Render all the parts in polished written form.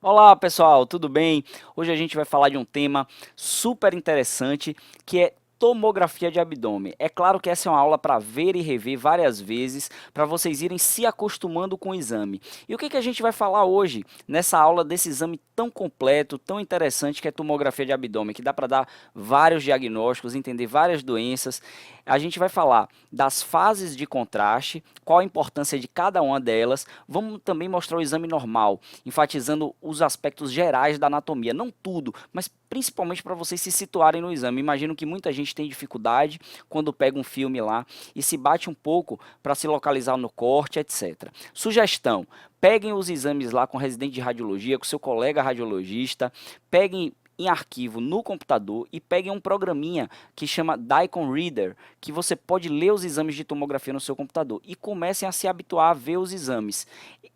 Olá pessoal, tudo bem? Hoje a gente vai falar de um tema super interessante que é tomografia de abdômen. É claro que essa é uma aula para ver e rever várias vezes, para vocês irem se acostumando com o exame. E o que a gente vai falar hoje nessa aula desse exame tão completo, tão interessante que é tomografia de abdômen, que dá para dar vários diagnósticos, entender várias doenças. A gente vai falar das fases de contraste, qual a importância de cada uma delas. Vamos também mostrar o exame normal, enfatizando os aspectos gerais da anatomia, não tudo, mas principalmente para vocês se situarem no exame. Imagino que muita gente tem dificuldade quando pega um filme lá e se bate um pouco para se localizar no corte, etc. Sugestão: peguem os exames lá com o residente de radiologia, com seu colega radiologista, peguem em arquivo no computador e peguem um programinha que chama Daikon Reader, que você pode ler os exames de tomografia no seu computador e comecem a se habituar a ver os exames.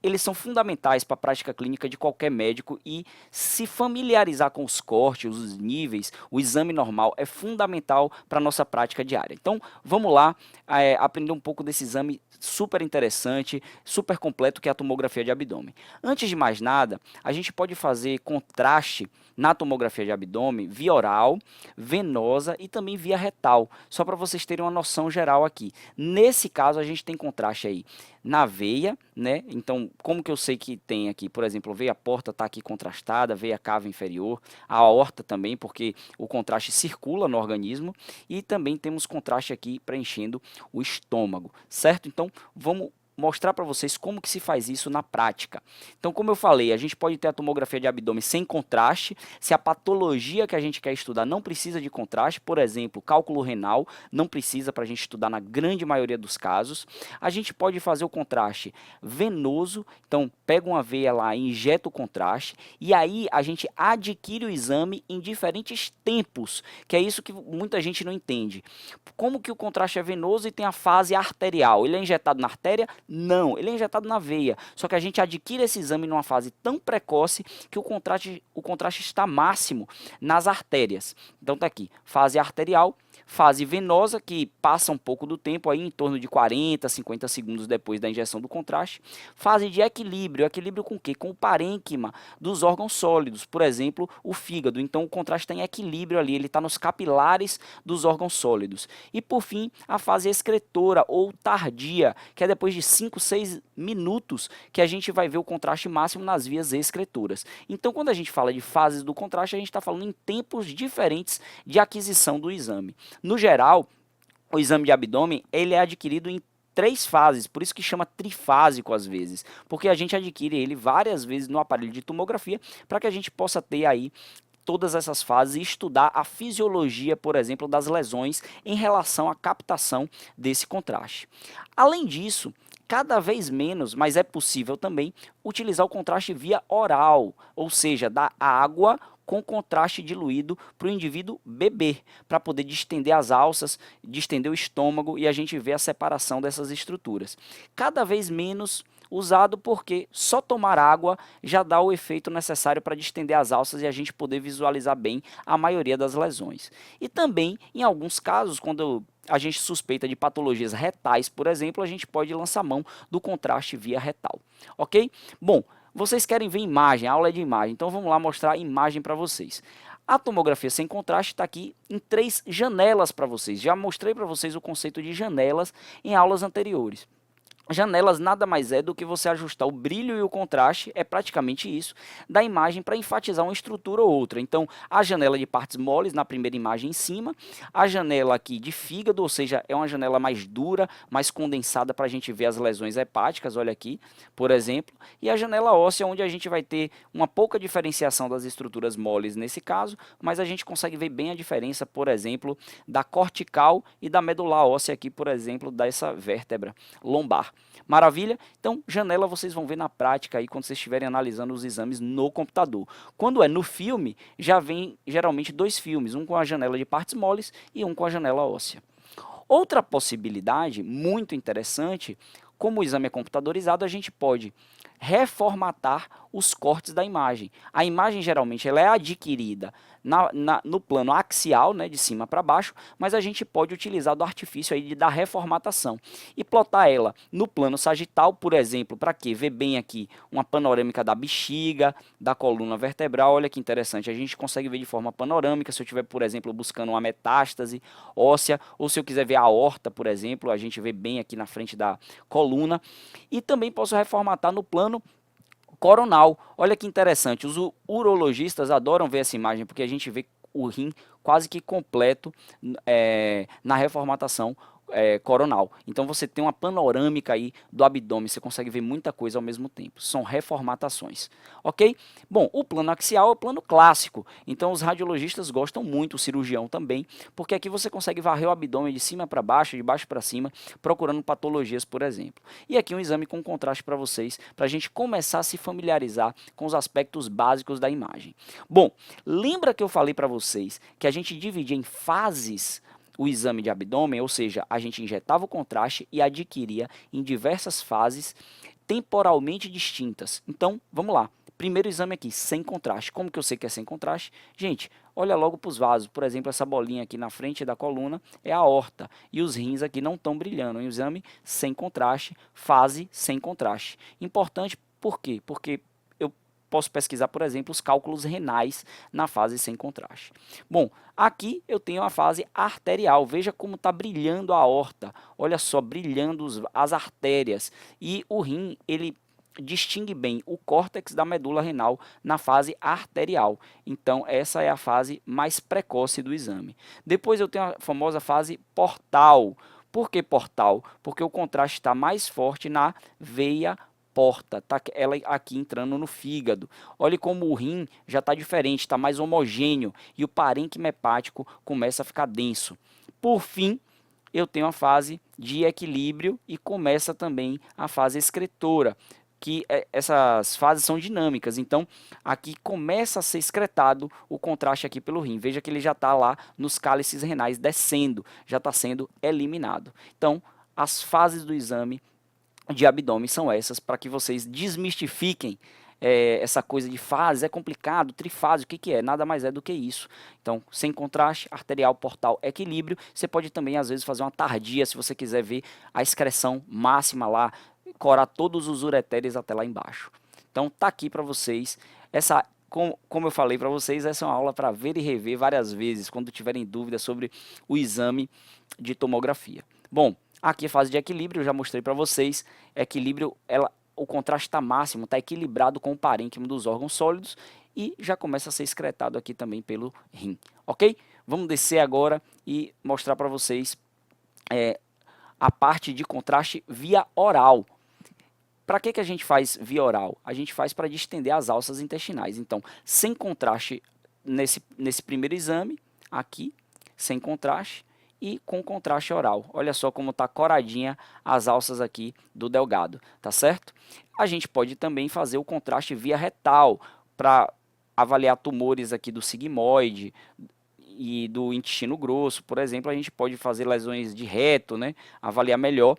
Eles são fundamentais para a prática clínica de qualquer médico e se familiarizar com os cortes, os níveis, o exame normal é fundamental para a nossa prática diária. Então, vamos lá aprender um pouco desse exame super interessante, super completo que é a tomografia de abdômen. Antes de mais nada, a gente pode fazer contraste na tomografia de abdômen via oral, venosa e também via retal, só para vocês terem uma noção geral aqui. Nesse caso, a gente tem contraste aí na veia, né? Então, como que eu sei que tem aqui? Por exemplo, a veia porta está aqui contrastada, a veia cava inferior, a aorta também, porque o contraste circula no organismo, e também temos contraste aqui preenchendo o estômago, certo? Então, vamos mostrar para vocês como que se faz isso na prática. Então, como eu falei, a gente pode ter a tomografia de abdômen sem contraste, se a patologia que a gente quer estudar não precisa de contraste, por exemplo, cálculo renal, não precisa para a gente estudar na grande maioria dos casos. A gente pode fazer o contraste venoso, então pega uma veia lá e injeta o contraste, e aí a gente adquire o exame em diferentes tempos, que é isso que muita gente não entende. Como que o contraste é venoso e tem a fase arterial? Ele é injetado na artéria? Não, ele é injetado na veia. Só que a gente adquire esse exame numa fase tão precoce que o contraste está máximo nas artérias. Então tá aqui, fase arterial, fase venosa, que passa um pouco do tempo, aí em torno de 40, 50 segundos depois da injeção do contraste. Fase de equilíbrio, equilíbrio com o quê? Com o parênquima dos órgãos sólidos, por exemplo, o fígado. Então o contraste está em equilíbrio ali, ele está nos capilares dos órgãos sólidos. E por fim, a fase excretora ou tardia, que é depois de 5, 6 minutos que a gente vai ver o contraste máximo nas vias excretoras. Então quando a gente fala de fases do contraste, a gente está falando em tempos diferentes de aquisição do exame. No geral, o exame de abdômen ele é adquirido em 3 fases, por isso que chama trifásico às vezes, porque a gente adquire ele várias vezes no aparelho de tomografia para que a gente possa ter aí todas essas fases e estudar a fisiologia, por exemplo, das lesões em relação à captação desse contraste. Além disso, cada vez menos, mas é possível também, utilizar o contraste via oral, ou seja, dar água com contraste diluído para o indivíduo beber, para poder distender as alças, distender o estômago e a gente ver a separação dessas estruturas. Cada vez menos usado porque só tomar água já dá o efeito necessário para distender as alças e a gente poder visualizar bem a maioria das lesões. E também, em alguns casos, quando a gente suspeita de patologias retais, por exemplo, a gente pode lançar mão do contraste via retal, ok? Bom, vocês querem ver imagem, a aula é de imagem, então vamos lá mostrar a imagem para vocês. A tomografia sem contraste está aqui em 3 janelas para vocês. Já mostrei para vocês o conceito de janelas em aulas anteriores. Janelas nada mais é do que você ajustar o brilho e o contraste, é praticamente isso, da imagem para enfatizar uma estrutura ou outra. Então, a janela de partes moles na primeira imagem em cima, a janela aqui de fígado, ou seja, é uma janela mais dura, mais condensada para a gente ver as lesões hepáticas, olha aqui, por exemplo, e a janela óssea, onde a gente vai ter uma pouca diferenciação das estruturas moles nesse caso, mas a gente consegue ver bem a diferença, por exemplo, da cortical e da medular óssea aqui, por exemplo, dessa vértebra lombar. Maravilha? Então, janela vocês vão ver na prática aí quando vocês estiverem analisando os exames no computador. Quando é no filme, já vem geralmente 2 filmes, um com a janela de partes moles e um com a janela óssea. Outra possibilidade muito interessante, como o exame é computadorizado, a gente pode reformatar os cortes da imagem. A imagem geralmente ela é adquirida no plano axial, né, de cima para baixo, mas a gente pode utilizar do artifício aí da reformatação e plotar ela no plano sagital, por exemplo, para quê? Ver bem aqui uma panorâmica da bexiga, da coluna vertebral. Olha que interessante, a gente consegue ver de forma panorâmica. Se eu estiver, por exemplo, buscando uma metástase óssea, ou se eu quiser ver a aorta, por exemplo, a gente vê bem aqui na frente da coluna. E também posso reformatar no plano coronal. Olha que interessante, os urologistas adoram ver essa imagem, porque a gente vê o rim quase que completo na reformatação coronal. Então você tem uma panorâmica aí do abdômen, você consegue ver muita coisa ao mesmo tempo. São reformatações, ok? Bom, o plano axial é o plano clássico, então os radiologistas gostam muito, o cirurgião também, porque aqui você consegue varrer o abdômen de cima para baixo, de baixo para cima, procurando patologias, por exemplo. E aqui um exame com contraste para vocês, para a gente começar a se familiarizar com os aspectos básicos da imagem. Bom, lembra que eu falei para vocês que a gente dividia em fases o exame de abdômen, ou seja, a gente injetava o contraste e adquiria em diversas fases temporalmente distintas. Então, vamos lá. Primeiro exame aqui, sem contraste. Como que eu sei que é sem contraste? Gente, olha logo para os vasos. Por exemplo, essa bolinha aqui na frente da coluna é a aorta. E os rins aqui não estão brilhando. Um exame sem contraste, fase sem contraste. Importante, por quê? Porque eu posso pesquisar, por exemplo, os cálculos renais na fase sem contraste. Bom, aqui eu tenho a fase arterial. Veja como está brilhando a aorta. Olha só, brilhando as artérias. E o rim, ele distingue bem o córtex da medula renal na fase arterial. Então, essa é a fase mais precoce do exame. Depois eu tenho a famosa fase portal. Por que portal? Porque o contraste está mais forte na veia porta, tá ela aqui entrando no fígado. Olhe como o rim já está diferente, está mais homogêneo e o parênquima hepático começa a ficar denso. Por fim, eu tenho a fase de equilíbrio e começa também a fase excretora, que essas fases são dinâmicas, então aqui começa a ser excretado o contraste aqui pelo rim. Veja que ele já está lá nos cálices renais descendo, já está sendo eliminado. Então, as fases do exame de abdômen são essas, para que vocês desmistifiquem essa coisa de fase, é complicado, trifase, o que, que é? Nada mais é do que isso. Então, sem contraste, arterial, portal, equilíbrio. Você pode também, às vezes, fazer uma tardia, se você quiser ver a excreção máxima lá, corar todos os ureteres até lá embaixo. Então, tá aqui para vocês. Essa, como eu falei para vocês, essa é uma aula para ver e rever várias vezes, quando tiverem dúvidas sobre o exame de tomografia. Bom, aqui a fase de equilíbrio, eu já mostrei para vocês. Equilíbrio, o contraste está máximo, está equilibrado com o parênquima dos órgãos sólidos e já começa a ser excretado aqui também pelo rim, ok? Vamos descer agora e mostrar para vocês a parte de contraste via oral. Para que a gente faz via oral? A gente faz para distender as alças intestinais. Então, sem contraste nesse primeiro exame, aqui, sem contraste, e com contraste oral. Olha só como está coradinha as alças aqui do delgado, tá certo? A gente pode também fazer o contraste via retal para avaliar tumores aqui do sigmoide e do intestino grosso, por exemplo. A gente pode fazer lesões de reto, né? Avaliar melhor.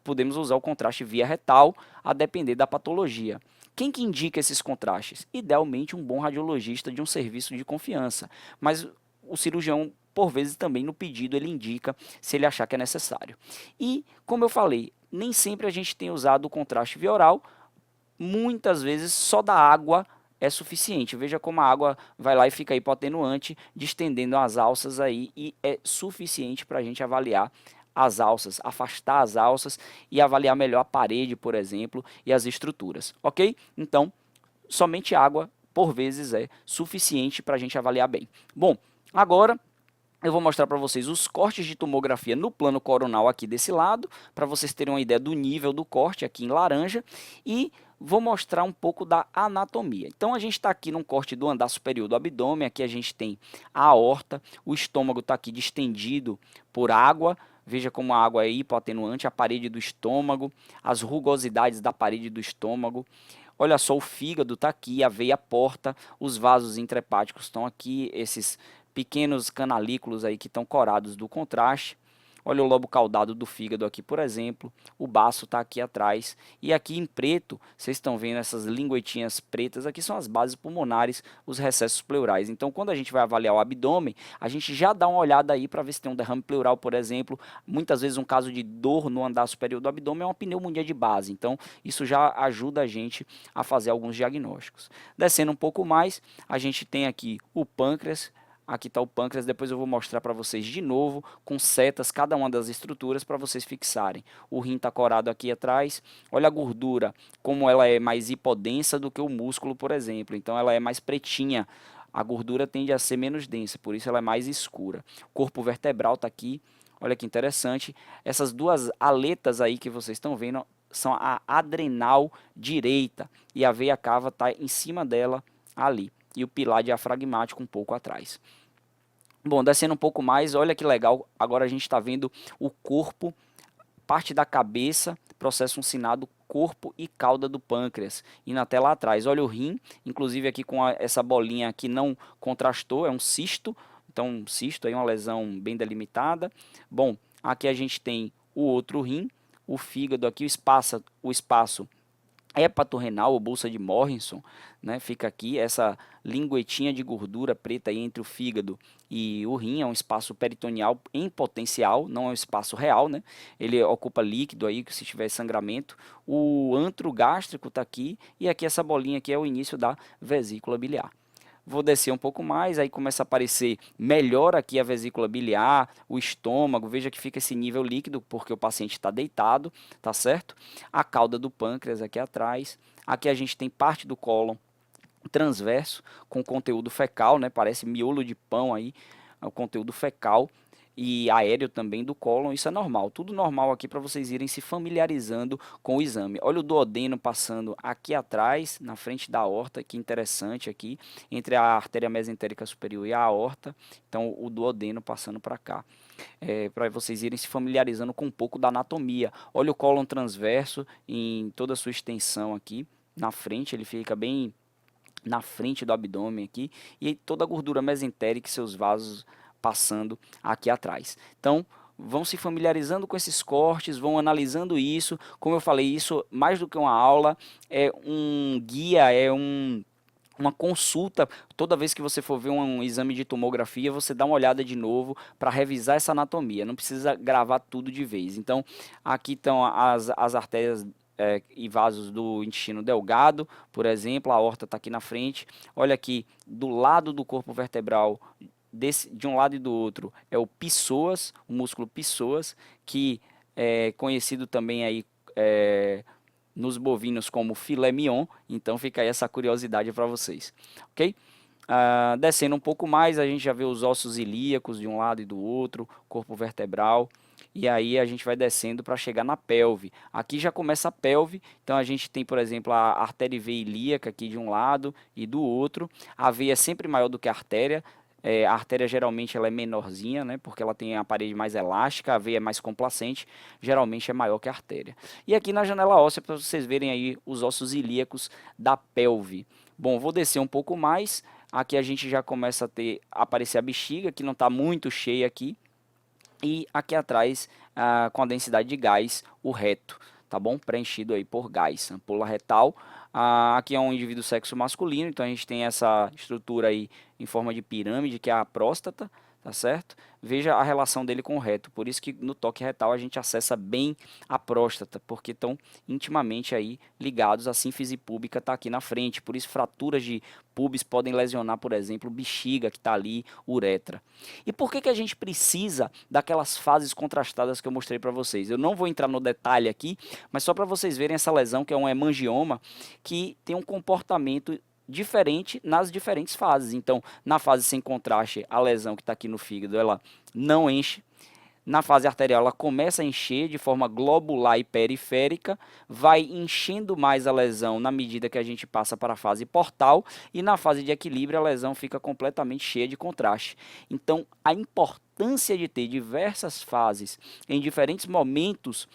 Podemos usar o contraste via retal, a depender da patologia. Quem que indica esses contrastes? Idealmente um bom radiologista de um serviço de confiança, mas o cirurgião, por vezes, também no pedido ele indica se ele achar que é necessário. E, como eu falei, nem sempre a gente tem usado o contraste via oral, muitas vezes só da água é suficiente. Veja como a água vai lá e fica hipoatenuante, distendendo as alças aí, e é suficiente para a gente avaliar as alças, afastar as alças e avaliar melhor a parede, por exemplo, e as estruturas, ok? Então, somente água, por vezes, é suficiente para a gente avaliar bem. Bom, agora eu vou mostrar para vocês os cortes de tomografia no plano coronal aqui desse lado, para vocês terem uma ideia do nível do corte aqui em laranja, e vou mostrar um pouco da anatomia. Então a gente está aqui num corte do andar superior do abdômen, aqui a gente tem a aorta, o estômago está aqui distendido por água. Veja como a água é hipoatenuante, a parede do estômago, as rugosidades da parede do estômago. Olha só, o fígado está aqui, a veia porta, os vasos intrahepáticos estão aqui, esses pequenos canalículos aí que estão corados do contraste. Olha o lobo caudado do fígado aqui, por exemplo. O baço está aqui atrás. E aqui em preto, vocês estão vendo essas linguetinhas pretas. Aqui são as bases pulmonares, os recessos pleurais. Então, quando a gente vai avaliar o abdômen, a gente já dá uma olhada aí para ver se tem um derrame pleural, por exemplo. Muitas vezes um caso de dor no andar superior do abdômen é uma pneumonia de base. Então, isso já ajuda a gente a fazer alguns diagnósticos. Descendo um pouco mais, a gente tem aqui o pâncreas. Aqui está o pâncreas, depois eu vou mostrar para vocês de novo, com setas, cada uma das estruturas para vocês fixarem. O rim está corado aqui atrás, olha a gordura, como ela é mais hipodensa do que o músculo, por exemplo, então ela é mais pretinha, a gordura tende a ser menos densa, por isso ela é mais escura. O corpo vertebral está aqui, olha que interessante, essas duas aletas aí que vocês estão vendo são a adrenal direita, e a veia cava está em cima dela ali. E o pilar diafragmático um pouco atrás. Bom, descendo um pouco mais, olha que legal, agora a gente está vendo o corpo, parte da cabeça, processo uncinado, corpo e cauda do pâncreas. E na tela atrás, olha o rim, inclusive aqui com essa bolinha que não contrastou, é um cisto, então um cisto aí, uma lesão bem delimitada. Bom, aqui a gente tem o outro rim, o fígado aqui, o espaço hepatorrenal ou bolsa de Morrison, né, fica aqui essa linguetinha de gordura preta aí entre o fígado e o rim, é um espaço peritoneal em potencial, não é um espaço real, né, ele ocupa líquido aí, se tiver sangramento. O antro gástrico está aqui, e aqui essa bolinha aqui é o início da vesícula biliar. Vou descer um pouco mais, aí começa a aparecer melhor aqui a vesícula biliar, o estômago, veja que fica esse nível líquido, porque o paciente está deitado, tá certo? A cauda do pâncreas aqui atrás, aqui a gente tem parte do cólon transverso, com conteúdo fecal, né? Parece miolo de pão aí, o conteúdo fecal, e aéreo também do cólon, isso é normal, tudo normal aqui para vocês irem se familiarizando com o exame. Olha o duodeno passando aqui atrás, na frente da aorta, que interessante aqui, entre a artéria mesentérica superior e a aorta, então o duodeno passando para cá. Para vocês irem se familiarizando com um pouco da anatomia. Olha o cólon transverso em toda a sua extensão aqui, na frente, ele fica bem na frente do abdômen aqui, e toda a gordura mesentérica e seus vasos passando aqui atrás. Então, vão se familiarizando com esses cortes, vão analisando isso. Como eu falei, isso mais do que uma aula, é um guia, uma consulta. Toda vez que você for ver um exame de tomografia, você dá uma olhada de novo para revisar essa anatomia. Não precisa gravar tudo de vez. Então, aqui estão as artérias e vasos do intestino delgado, por exemplo, a aorta está aqui na frente. Olha aqui, do lado do corpo vertebral, de um lado e do outro, é o psoas, o músculo psoas, que é conhecido também aí nos bovinos como filé mignon. Então fica aí essa curiosidade para vocês, ok? Descendo um pouco mais, a gente já vê os ossos ilíacos de um lado e do outro, corpo vertebral. E aí a gente vai descendo para chegar na pelve. Aqui já começa a pelve, então a gente tem, por exemplo, a artéria e veia ilíaca aqui de um lado e do outro. A veia é sempre maior do que a artéria. A artéria geralmente ela é menorzinha, né, porque ela tem a parede mais elástica, a veia é mais complacente, geralmente é maior que a artéria. E aqui na janela óssea, para vocês verem aí os ossos ilíacos da pelve. Bom, vou descer um pouco mais. Aqui a gente já começa a aparecer a bexiga, que não está muito cheia aqui. E aqui atrás, com a densidade de gás, o reto, tá bom? Preenchido aí por gás, ampola retal. Aqui é um indivíduo sexo masculino, então a gente tem essa estrutura aí em forma de pirâmide, que é a próstata, tá certo? Veja a relação dele com o reto, por isso que no toque retal a gente acessa bem a próstata, porque estão intimamente aí ligados, a sínfise púbica está aqui na frente, por isso fraturas de pubis podem lesionar, por exemplo, bexiga que está ali, uretra. E por que a gente precisa daquelas fases contrastadas que eu mostrei para vocês? Eu não vou entrar no detalhe aqui, mas só para vocês verem essa lesão, que é um hemangioma, que tem um comportamento diferente nas diferentes fases. Então, na fase sem contraste, a lesão que está aqui no fígado, ela não enche. Na fase arterial, ela começa a encher de forma globular e periférica, vai enchendo mais a lesão na medida que a gente passa para a fase portal, e na fase de equilíbrio a lesão fica completamente cheia de contraste. Então, a importância de ter diversas fases em diferentes momentos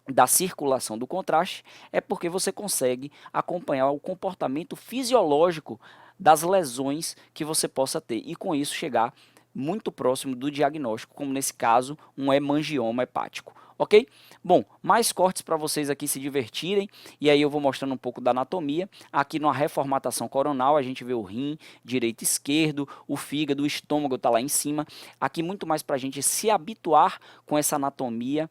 da circulação do contraste é porque você consegue acompanhar o comportamento fisiológico das lesões que você possa ter e com isso chegar muito próximo do diagnóstico, como nesse caso, um hemangioma hepático. Ok? Bom, mais cortes para vocês aqui se divertirem, e aí eu vou mostrando um pouco da anatomia. Aqui numa reformatação coronal, a gente vê o rim direito e esquerdo, o fígado, o estômago está lá em cima. Aqui muito mais para a gente se habituar com essa anatomia,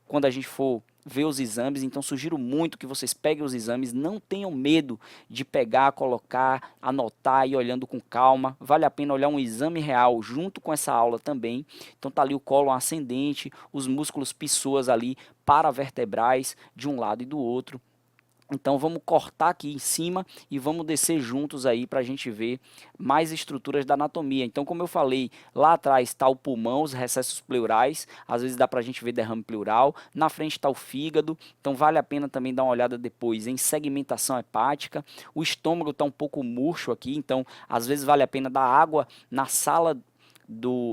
quando a gente for ver os exames. Então sugiro muito que vocês peguem os exames, não tenham medo de pegar, colocar, anotar e ir olhando com calma. Vale a pena olhar um exame real junto com essa aula também. Então tá ali o cólon ascendente, os músculos pessoas ali paravertebrais de um lado e do outro. Então vamos cortar aqui em cima e vamos descer juntos aí para a gente ver mais estruturas da anatomia. Então, como eu falei, lá atrás está o pulmão, os recessos pleurais, às vezes dá para a gente ver derrame pleural. Na frente está o fígado, então vale a pena também dar uma olhada depois em segmentação hepática. O estômago está um pouco murcho aqui, então às vezes vale a pena dar água na sala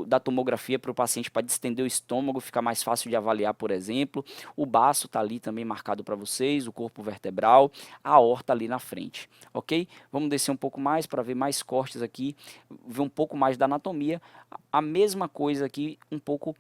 da tomografia para o paciente, para distender o estômago, ficar mais fácil de avaliar, por exemplo. O baço está ali também marcado para vocês, o corpo vertebral, a aorta ali na frente, ok? Vamos descer um pouco mais para ver mais cortes aqui, ver um pouco mais da anatomia. A mesma coisa aqui, um pouco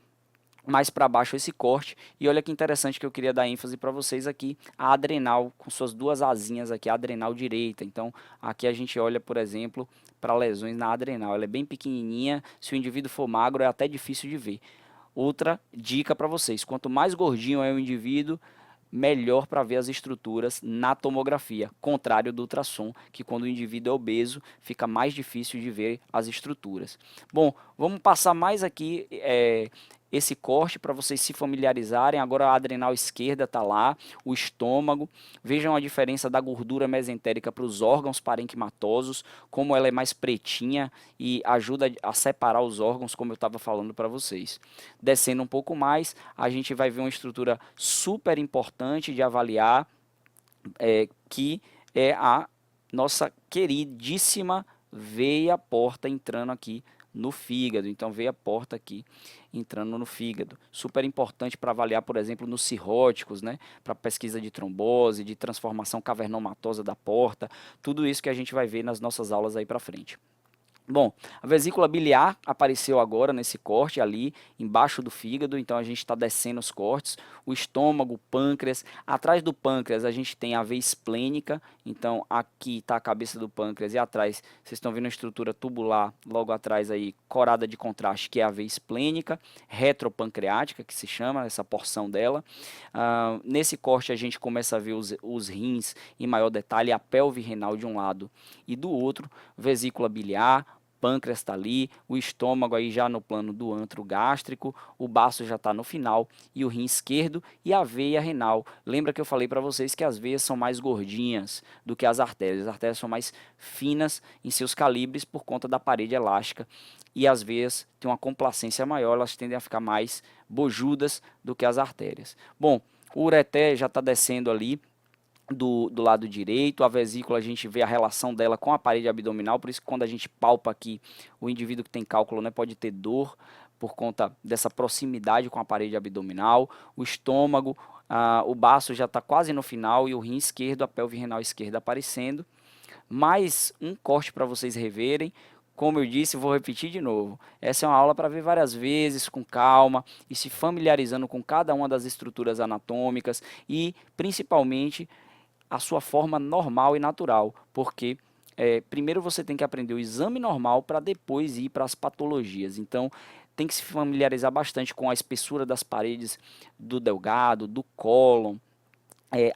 mais para baixo esse corte, e olha que interessante que eu queria dar ênfase para vocês aqui, a adrenal com suas duas asinhas aqui, a adrenal direita. Então aqui a gente olha, por exemplo, para lesões na adrenal, ela é bem pequenininha, se o indivíduo for magro é até difícil de ver. Outra dica para vocês, quanto mais gordinho é o indivíduo, melhor para ver as estruturas na tomografia, contrário do ultrassom, que quando o indivíduo é obeso, fica mais difícil de ver as estruturas. Bom, vamos passar mais aqui esse corte para vocês se familiarizarem. Agora a adrenal esquerda está lá, o estômago. Vejam a diferença da gordura mesentérica para os órgãos parenquimatosos, como ela é mais pretinha e ajuda a separar os órgãos, como eu estava falando para vocês. Descendo um pouco mais, a gente vai ver uma estrutura super importante de avaliar, que é a nossa queridíssima veia porta entrando aqui no fígado. Então veia porta aqui entrando no fígado, super importante para avaliar, por exemplo, nos cirróticos, né, para pesquisa de trombose, de transformação cavernomatosa da porta, tudo isso que a gente vai ver nas nossas aulas aí para frente. Bom, a vesícula biliar apareceu agora nesse corte ali, embaixo do fígado, então a gente está descendo os cortes, o estômago, o pâncreas, atrás do pâncreas a gente tem a veia esplênica, então aqui está a cabeça do pâncreas e atrás, vocês estão vendo a estrutura tubular, logo atrás aí, corada de contraste, que é a veia esplênica, retropancreática, que se chama, essa porção dela. Nesse corte a gente começa a ver os rins em maior detalhe, a pelve renal de um lado e do outro, vesícula biliar, pâncreas está ali, o estômago aí já no plano do antro gástrico, o baço já está no final, e o rim esquerdo e a veia renal. Lembra que eu falei para vocês que as veias são mais gordinhas do que as artérias são mais finas em seus calibres por conta da parede elástica, e as veias têm uma complacência maior, elas tendem a ficar mais bojudas do que as artérias. Bom, o ureter já está descendo ali, do lado direito, a vesícula a gente vê a relação dela com a parede abdominal, por isso que quando a gente palpa aqui, o indivíduo que tem cálculo, né, pode ter dor por conta dessa proximidade com a parede abdominal, o estômago, o baço já está quase no final e o rim esquerdo, a pelve renal esquerda aparecendo. Mais um corte para vocês reverem. Como eu disse, vou repetir de novo. Essa é uma aula para ver várias vezes, com calma, e se familiarizando com cada uma das estruturas anatômicas e, principalmente, a sua forma normal e natural, porque primeiro você tem que aprender o exame normal para depois ir para as patologias. Então, tem que se familiarizar bastante com a espessura das paredes do delgado, do cólon,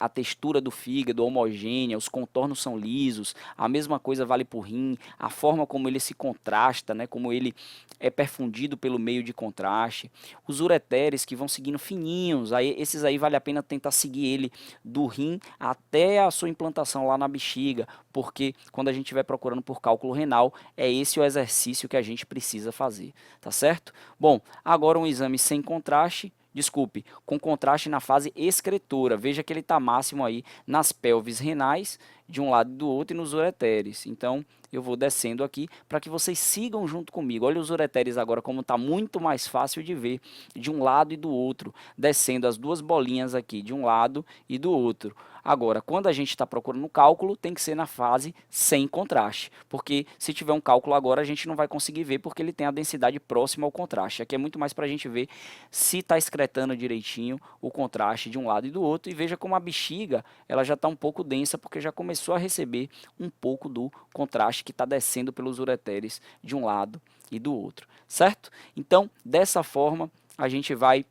a textura do fígado homogênea, os contornos são lisos, a mesma coisa vale para o rim, a forma como ele se contrasta, né, como ele é perfundido pelo meio de contraste, os ureteres que vão seguindo fininhos, aí, esses aí vale a pena tentar seguir ele do rim até a sua implantação lá na bexiga, porque quando a gente estiver procurando por cálculo renal, é esse o exercício que a gente precisa fazer, tá certo? Bom, agora um exame sem contraste, desculpe, com contraste na fase excretora. Veja que ele está máximo aí nas pelves renais, de um lado e do outro e nos ureteres. Então, eu vou descendo aqui para que vocês sigam junto comigo. Olha os ureteres agora como está muito mais fácil de ver de um lado e do outro, descendo as duas bolinhas aqui de um lado e do outro. Agora, quando a gente está procurando cálculo, tem que ser na fase sem contraste, porque se tiver um cálculo agora, a gente não vai conseguir ver, porque ele tem a densidade próxima ao contraste. Aqui é muito mais para a gente ver se está excretando direitinho o contraste de um lado e do outro, e veja como a bexiga ela já está um pouco densa, porque já começou a receber um pouco do contraste que está descendo pelos ureteres de um lado e do outro, certo? Então, dessa forma, a gente vai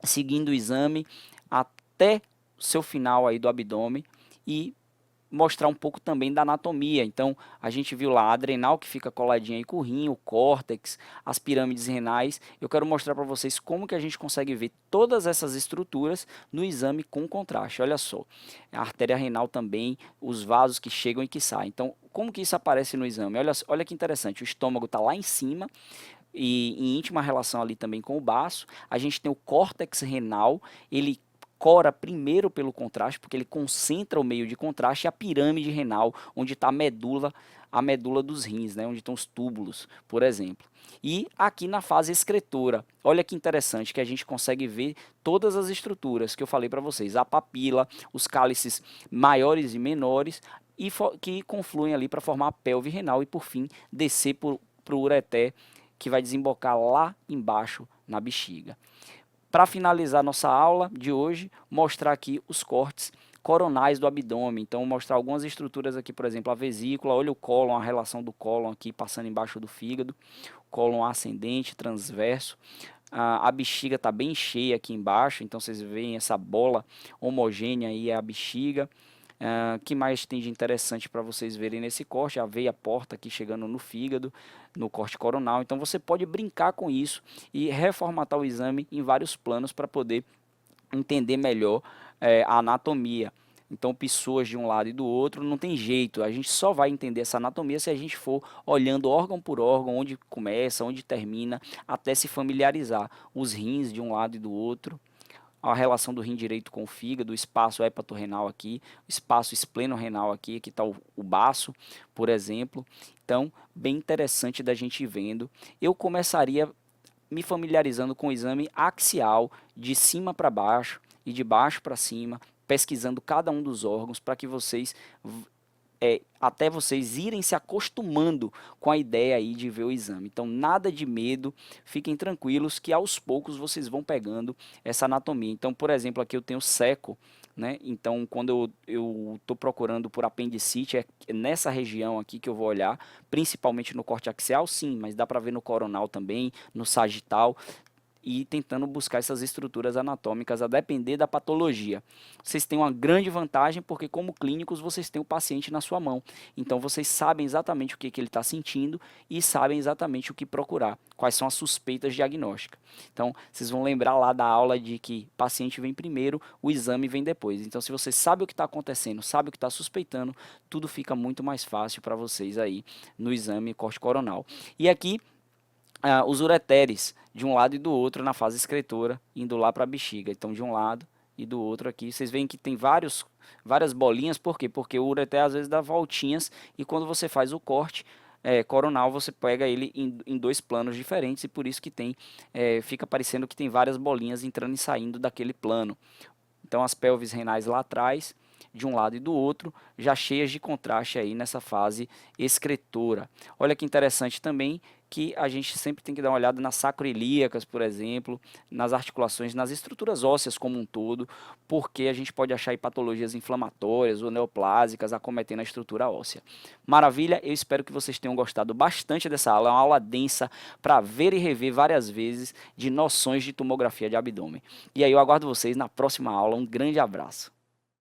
seguindo o exame até seu final aí do abdômen e mostrar um pouco também da anatomia. Então, a gente viu lá a adrenal que fica coladinha aí com o rim, o córtex, as pirâmides renais. Eu quero mostrar para vocês como que a gente consegue ver todas essas estruturas no exame com contraste. Olha só, a artéria renal também, os vasos que chegam e que saem. Então, como que isso aparece no exame? Olha que interessante, o estômago está lá em cima, e em íntima relação ali também com o baço. A gente tem o córtex renal, ele cora primeiro pelo contraste, porque ele concentra o meio de contraste, e a pirâmide renal, onde está a medula dos rins, né, onde estão os túbulos, por exemplo. E aqui na fase excretora, olha que interessante que a gente consegue ver todas as estruturas que eu falei para vocês, a papila, os cálices maiores e menores, e que confluem ali para formar a pelve renal e, por fim, descer para o ureter, que vai desembocar lá embaixo na bexiga. Para finalizar nossa aula de hoje, mostrar aqui os cortes coronais do abdômen. Então, mostrar algumas estruturas aqui, por exemplo, a vesícula, olha o cólon, a relação do cólon aqui passando embaixo do fígado, cólon ascendente, transverso. A bexiga está bem cheia aqui embaixo, então vocês veem essa bola homogênea aí, é a bexiga. Que mais tem de interessante para vocês verem nesse corte? A veia porta aqui chegando no fígado, no corte coronal. Então você pode brincar com isso e reformatar o exame em vários planos para poder entender melhor a anatomia. Então, pessoas de um lado e do outro, não tem jeito. A gente só vai entender essa anatomia se a gente for olhando órgão por órgão, onde começa, onde termina, até se familiarizar. Os rins de um lado e do outro, a relação do rim direito com o fígado, o espaço hepatorrenal aqui, o espaço espleno-renal aqui está o baço, por exemplo. Então, bem interessante da gente ir vendo. Eu começaria me familiarizando com o exame axial, de cima para baixo e de baixo para cima, pesquisando cada um dos órgãos para que vocês até vocês irem se acostumando com a ideia aí de ver o exame. Então, nada de medo, fiquem tranquilos que aos poucos vocês vão pegando essa anatomia. Então, por exemplo, aqui eu tenho seco, né? Então, quando eu estou procurando por apendicite, é nessa região aqui que eu vou olhar, principalmente no corte axial, sim, mas dá para ver no coronal também, no sagital, e tentando buscar essas estruturas anatômicas a depender da patologia. Vocês têm uma grande vantagem porque, como clínicos, vocês têm o paciente na sua mão. Então, vocês sabem exatamente o que ele está sentindo e sabem exatamente o que procurar, quais são as suspeitas diagnósticas. Então, vocês vão lembrar lá da aula de que paciente vem primeiro, o exame vem depois. Então, se você sabe o que está acontecendo, sabe o que está suspeitando, tudo fica muito mais fácil para vocês aí no exame corte coronal. E aqui, os ureteres de um lado e do outro na fase excretora, indo lá para a bexiga. Então, de um lado e do outro aqui. Vocês veem que tem várias bolinhas. Por quê? Porque o ureter às vezes dá voltinhas e quando você faz o corte coronal, você pega ele em dois planos diferentes e por isso que fica parecendo que tem várias bolinhas entrando e saindo daquele plano. Então, as pelvis renais lá atrás, de um lado e do outro, já cheias de contraste aí nessa fase excretora. Olha que interessante também que a gente sempre tem que dar uma olhada nas sacroiliacas, por exemplo, nas articulações, nas estruturas ósseas como um todo, porque a gente pode achar patologias inflamatórias ou neoplásicas acometendo a estrutura óssea. Maravilha, eu espero que vocês tenham gostado bastante dessa aula, é uma aula densa para ver e rever várias vezes de noções de tomografia de abdômen. E aí eu aguardo vocês na próxima aula, um grande abraço.